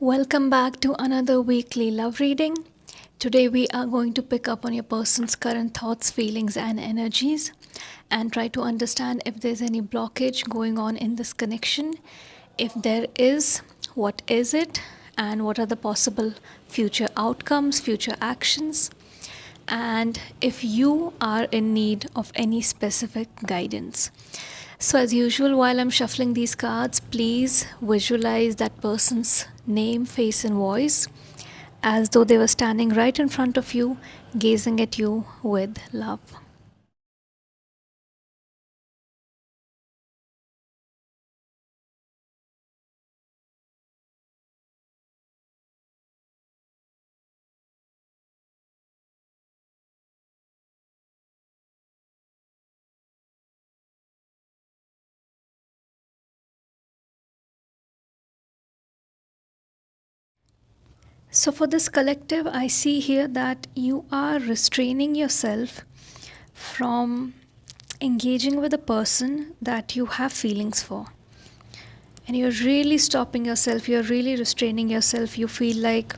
Welcome back to another weekly love reading. Today, we are going to pick up on your person's current thoughts, feelings, and energies and try to understand if there's any blockage going on in this connection. If there is, what is it, and what are the possible future outcomes, future actions, and if you are in need of any specific guidance. So, as usual, while I'm shuffling these cards, please visualize that person's name, face, and voice as though they were standing right in front of you, gazing at you with love. So, for this collective, I see here that you are restraining yourself from engaging with a person that you have feelings for. And you're really stopping yourself, you're really restraining yourself. You feel like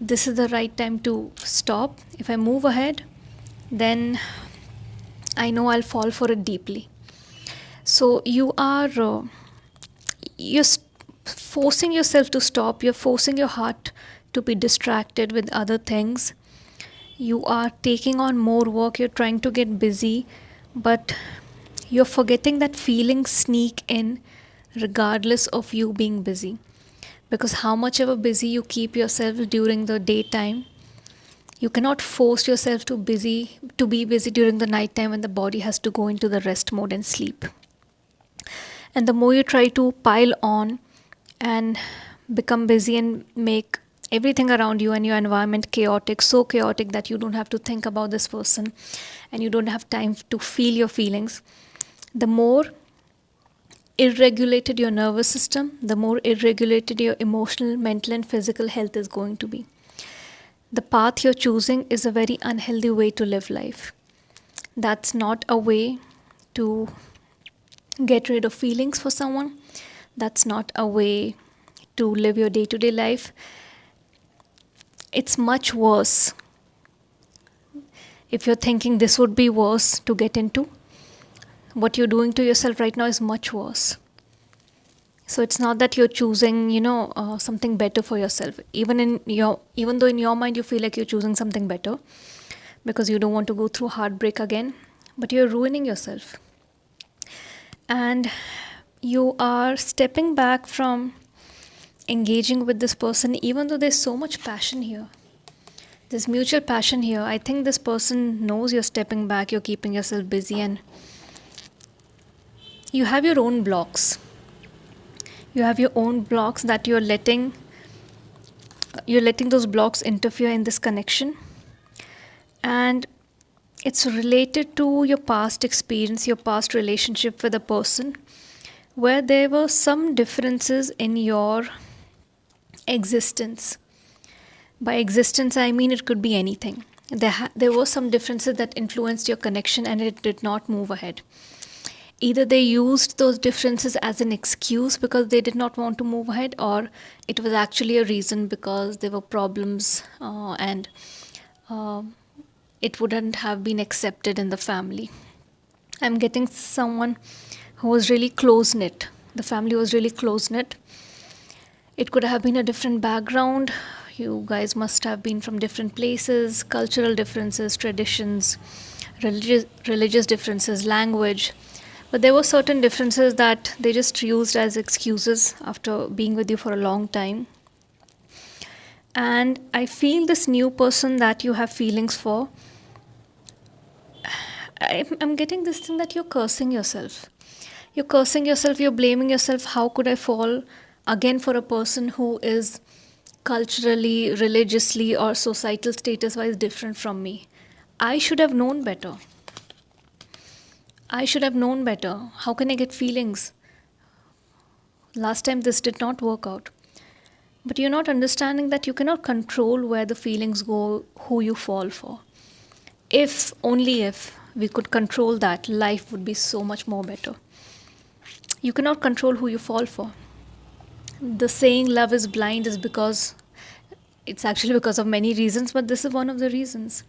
this is the right time to stop. If I move ahead, then I know I'll fall for it deeply. So, you're forcing yourself to stop, you're forcing your heart to be distracted with other things. You are taking on more work, you're trying to get busy, but you're forgetting that feelings sneak in regardless of you being busy. Because how much ever busy you keep yourself during the daytime, you cannot force yourself to be busy during the night time when the body has to go into the rest mode and sleep. And the more you try to pile on and become busy and make everything around you and your environment chaotic, so chaotic that you don't have to think about this person and you don't have time to feel your feelings, the more irregulated your nervous system, the more irregulated your emotional, mental, and physical health is going to be. The path you're choosing is a very unhealthy way to live life. That's not a way to get rid of feelings for someone. That's not a way to live your day to day life. It's much worse. If you're thinking this would be worse to get into, what you're doing to yourself right now is much worse. So it's not that you're choosing, something better for yourself. Even though in your mind you feel like you're choosing something better because you don't want to go through heartbreak again, but you're ruining yourself. And you are stepping back from engaging with this person, even though there's so much passion here. There's mutual passion here. I think this person knows you're stepping back, you're keeping yourself busy, and you have your own blocks. You have your own blocks that you're letting those blocks interfere in this connection. And it's related to your past experience, your past relationship with a person, where there were some differences in your existence. By existence, I mean it could be anything. There were some differences that influenced your connection and it did not move ahead. Either they used those differences as an excuse because they did not want to move ahead, or it was actually a reason because there were problems and it wouldn't have been accepted in the family. I'm getting someone who was really close knit. The family was really close knit. It could have been a different background. You guys must have been from different places, cultural differences, traditions, religious differences, language. But there were certain differences that they just used as excuses after being with you for a long time. And I feel this new person that you have feelings for, I'm getting this thing that you're cursing yourself. You're cursing yourself, you're blaming yourself. How could I fall again for a person who is culturally, religiously, or societal status wise different from me? I should have known better. I should have known better. How can I get feelings? Last time this did not work out. But you're not understanding that you cannot control where the feelings go, who you fall for. If, only if, we could control that, life would be so much more better. You cannot control who you fall for. The saying love is blind is because it's actually because of many reasons, but this is one of the reasons.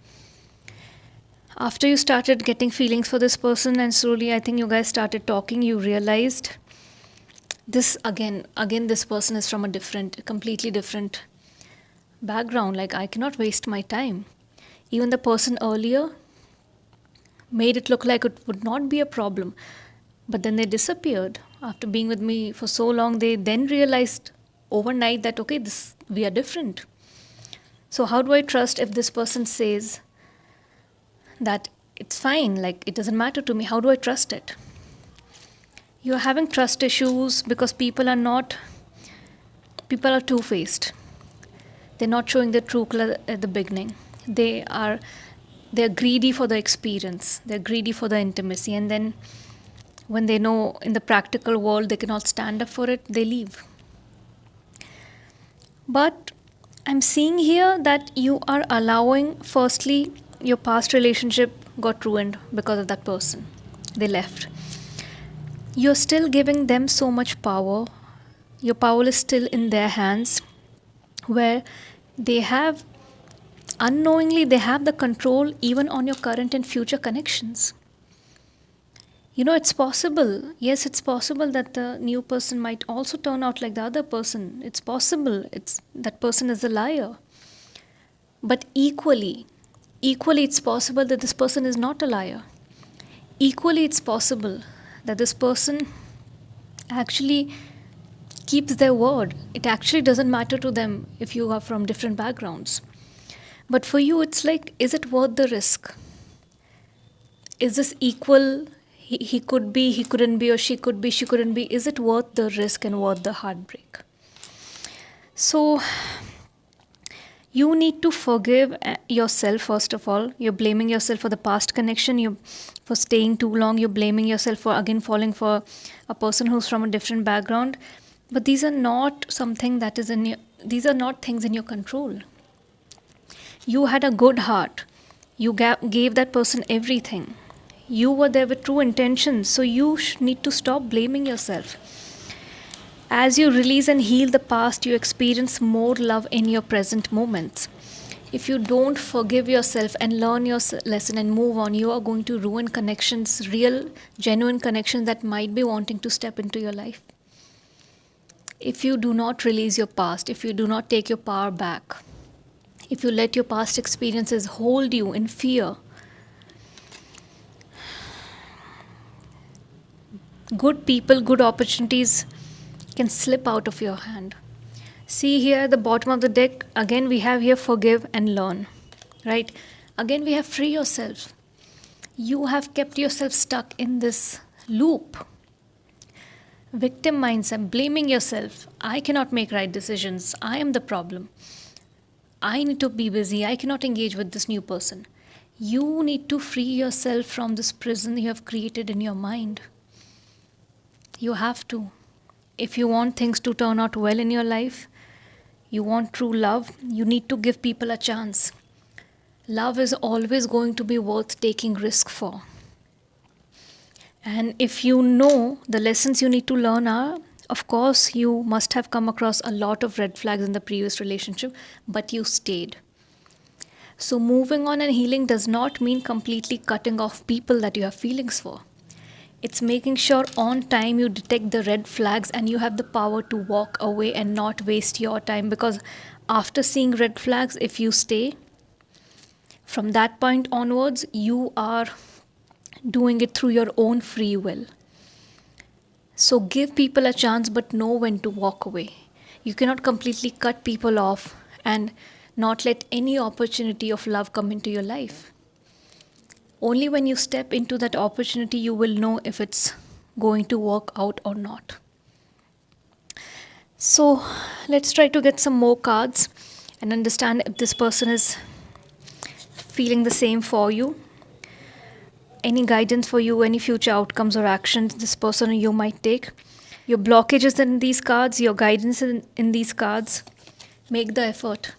After you started getting feelings for this person, and slowly I think you guys started talking, you realized this again this person is from a different, completely different background. Like, I cannot waste my time. Even the person earlier made it look like it would not be a problem, but then they disappeared after being with me for so long. They then realized overnight that, okay, this, we are different. So how do I trust if this person says that it's fine, like it doesn't matter to me? How do I trust it? You're having trust issues because people are two-faced. They're not showing their true color at the beginning. They're greedy for the experience, they're greedy for the intimacy, and then when they know in the practical world they cannot stand up for it, they leave. But I'm seeing here that you are allowing, firstly, your past relationship got ruined because of that person. They left. You're still giving them so much power. Your power is still in their hands, where they have, unknowingly, they have the control even on your current and future connections. You know, it's possible. Yes, it's possible that the new person might also turn out like the other person. It's possible. It's that person is a liar. But equally, it's possible that this person is not a liar. Equally, it's possible that this person actually keeps their word. It actually doesn't matter to them if you are from different backgrounds. But for you, it's like, is it worth the risk? Is this equal? He could be, he couldn't be, or she could be, she couldn't be. Is it worth the risk and worth the heartbreak? So, you need to forgive yourself first of all. You're blaming yourself for the past connection. You for staying too long. You're blaming yourself for again falling for a person who's from a different background. But these are not something that is in your, these are not things in your control. You had a good heart. You gave that person everything. You were there with true intentions. So you need to stop blaming yourself. As you release and heal the past, you experience more love in your present moments. If you don't forgive yourself and learn your lesson and move on, you are going to ruin connections, real, genuine connections that might be wanting to step into your life. If you do not release your past, if you do not take your power back, if you let your past experiences hold you in fear, good people, good opportunities can slip out of your hand. See here at the bottom of the deck, again we have here forgive and learn, right? Again we have free yourself. You have kept yourself stuck in this loop. Victim mindset, blaming yourself. I cannot make right decisions. I am the problem. I need to be busy. I cannot engage with this new person. You need to free yourself from this prison you have created in your mind. You have to. If you want things to turn out well in your life, you want true love, you need to give people a chance. Love is always going to be worth taking risk for. And if you know the lessons you need to learn are, of course, you must have come across a lot of red flags in the previous relationship, but you stayed. So moving on and healing does not mean completely cutting off people that you have feelings for. It's making sure on time you detect the red flags and you have the power to walk away and not waste your time. Because after seeing red flags, if you stay, from that point onwards, you are doing it through your own free will. So give people a chance, but know when to walk away. You cannot completely cut people off and not let any opportunity of love come into your life. Only when you step into that opportunity, you will know if it's going to work out or not. So let's try to get some more cards and understand if this person is feeling the same for you. Any guidance for you, any future outcomes or actions this person or you might take. Your blockages in these cards, your guidance in these cards. Make the effort.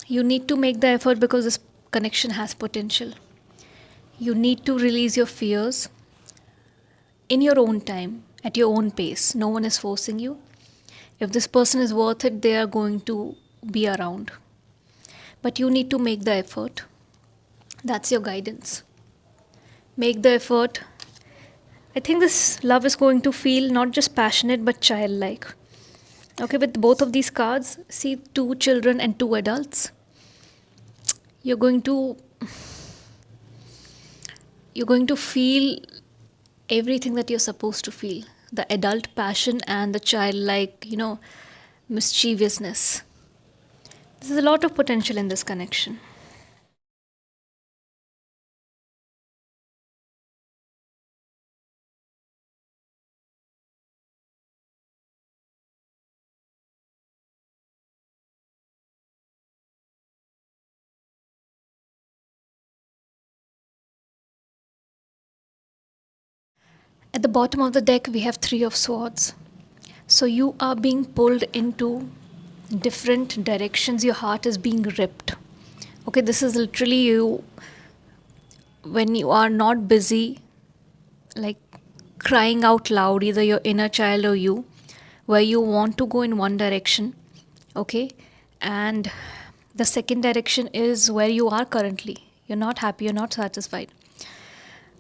You need to make the effort because this connection has potential. You need to release your fears in your own time, at your own pace. No one is forcing you. If this person is worth it, they are going to be around. But you need to make the effort. That's your guidance. Make the effort. I think this love is going to feel not just passionate but childlike. Okay, with both of these cards, see two children and two adults. You're going to feel everything that you're supposed to feel. The adult passion and the childlike, mischievousness. There's a lot of potential in this connection. At the bottom of the deck, we have Three of Swords. So you are being pulled into different directions. Your heart is being ripped. Okay, this is literally you when you are not busy, like crying out loud, either your inner child or you, where you want to go in one direction. Okay, and the second direction is where you are currently. You're not happy, you're not satisfied.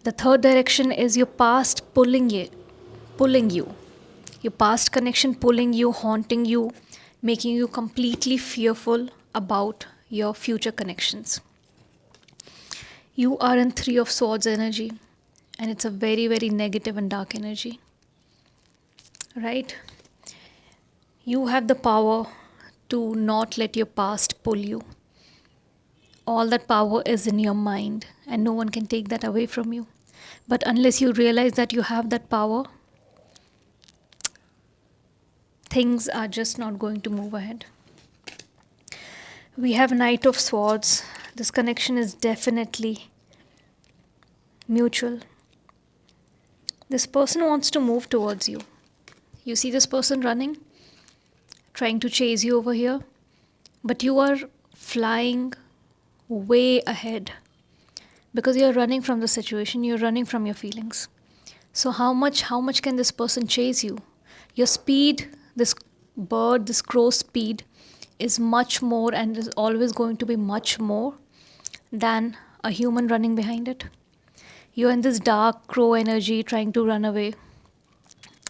The third direction is your past pulling you. Your past connection pulling you, haunting you, making you completely fearful about your future connections. You are in Three of Swords energy, and it's a very, very negative and dark energy. Right? You have the power to not let your past pull you. All that power is in your mind, and no one can take that away from you. But unless you realize that you have that power, things are just not going to move ahead. We have Knight of Swords. This connection is definitely mutual. This person wants to move towards you. You see this person running, trying to chase you over here, but you are flying way ahead because you're running from the situation, you're running from your feelings. So how much can this person chase you? Your speed, this bird, this crow speed is much more and is always going to be much more than a human running behind it. You're in this dark crow energy trying to run away,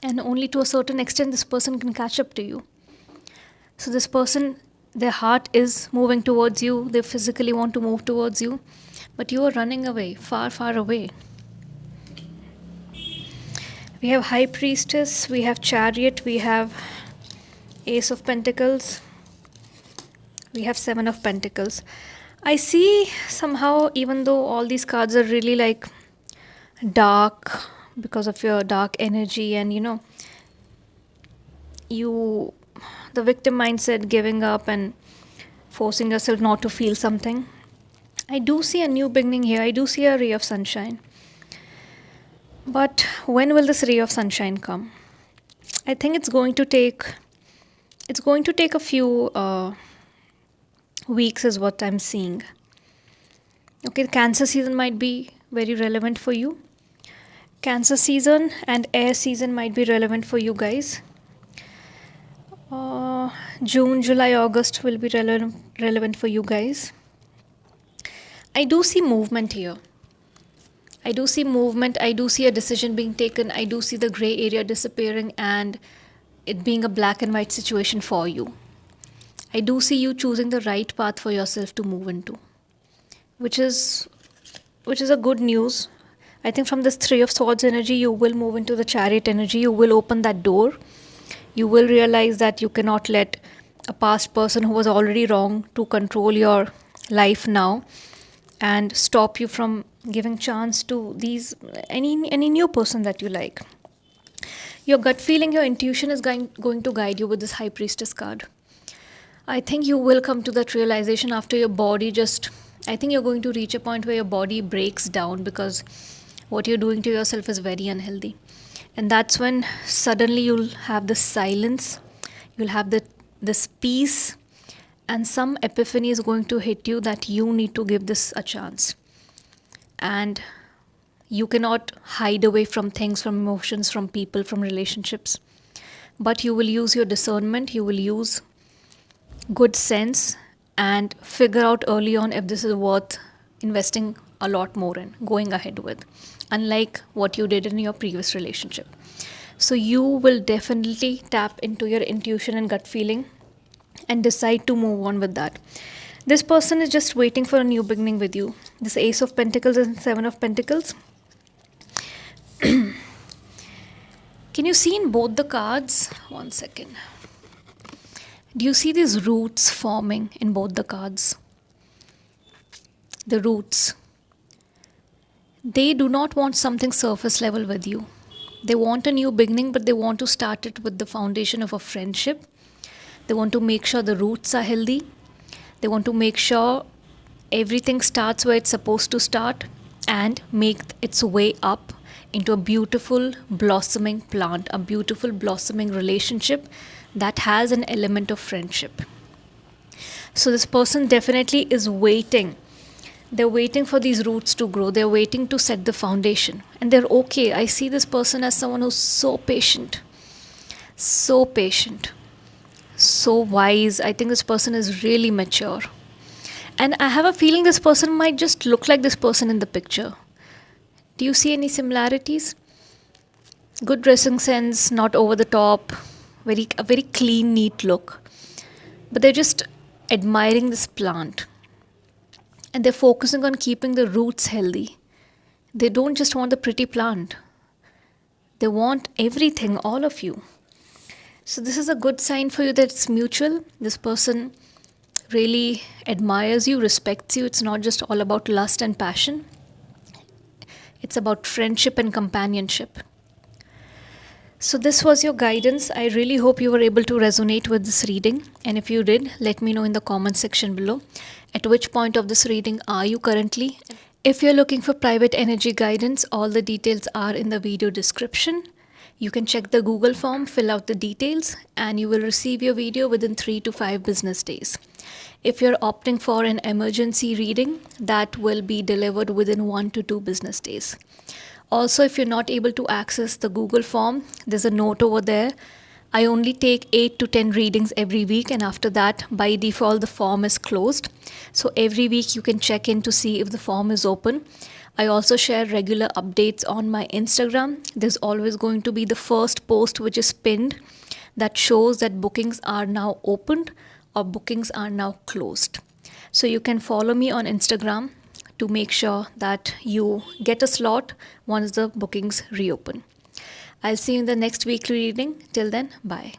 and only to a certain extent this person can catch up to you. So this person, their heart is moving towards you, they physically want to move towards you, but you are running away, far, far away. We have High Priestess, we have Chariot, we have Ace of Pentacles, we have Seven of Pentacles. I see somehow, even though all these cards are really like dark because of your dark energy and you the victim mindset, giving up and forcing yourself not to feel something, I do see a new beginning here. I do see a ray of sunshine. But when will this ray of sunshine come? I think it's going to take a few weeks is what I'm seeing. Okay, the Cancer season might be very relevant for you. Cancer season and air season might be relevant for you guys. June, July, August will be relevant for you guys. I do see movement here. I do see movement. I do see a decision being taken. I do see the gray area disappearing and it being a black and white situation for you. I do see you choosing the right path for yourself to move into, which is a good news. I think from this Three of Swords energy, you will move into the Chariot energy. You will open that door. You will realize that you cannot let a past person who was already wrong to control your life now and stop you from giving chance to any new person that you like. Your gut feeling, your intuition is going to guide you with this High Priestess card. I think you will come to that realization after your body I think you're going to reach a point where your body breaks down because what you're doing to yourself is very unhealthy. And that's when suddenly you'll have this silence, you'll have this peace, and some epiphany is going to hit you that you need to give this a chance. And you cannot hide away from things, from emotions, from people, from relationships. but you will use your discernment, you will use good sense and figure out early on if this is worth investing a lot more in, going ahead with, unlike what you did in your previous relationship. So you will definitely tap into your intuition and gut feeling and decide to move on with that. This person is just waiting for a new beginning with you. This Ace of Pentacles and Seven of Pentacles. Can you see in both the cards? One second. Do you see these roots forming in both the cards? The roots. They do not want something surface level with you. They want a new beginning, but they want to start it with the foundation of a friendship. They want to make sure the roots are healthy. They want to make sure everything starts where it's supposed to start and make its way up into a beautiful blossoming plant, a beautiful blossoming relationship that has an element of friendship. So this person definitely is waiting. They're waiting for these roots to grow. They're waiting to set the foundation. And they're okay. I see this person as someone who's so patient. So patient. So wise. I think this person is really mature. And I have a feeling this person might just look like this person in the picture. Do you see any similarities? Good dressing sense, not over the top, a very clean, neat look. But they're just admiring this plant. And they're focusing on keeping the roots healthy. They don't just want the pretty plant. They want everything, all of you. So this is a good sign for you that it's mutual. This person really admires you, respects you. It's not just all about lust and passion. It's about friendship and companionship. So this was your guidance. I really hope you were able to resonate with this reading. And if you did, let me know in the comment section below. At which point of this reading are you currently? If you're looking for private energy guidance, all the details are in the video description. You can check the Google form, fill out the details, and you will receive your video within 3 to 5 business days. If you're opting for an emergency reading, that will be delivered within 1 to 2 business days. Also, if you're not able to access the Google form, there's a note over there. I only take 8 to 10 readings every week, and after that, by default, the form is closed. So every week you can check in to see if the form is open. I also share regular updates on my Instagram. There's always going to be the first post which is pinned that shows that bookings are now opened or bookings are now closed. So you can follow me on Instagram to make sure that you get a slot once the bookings reopen. I'll see you in the next weekly reading. Till then, bye.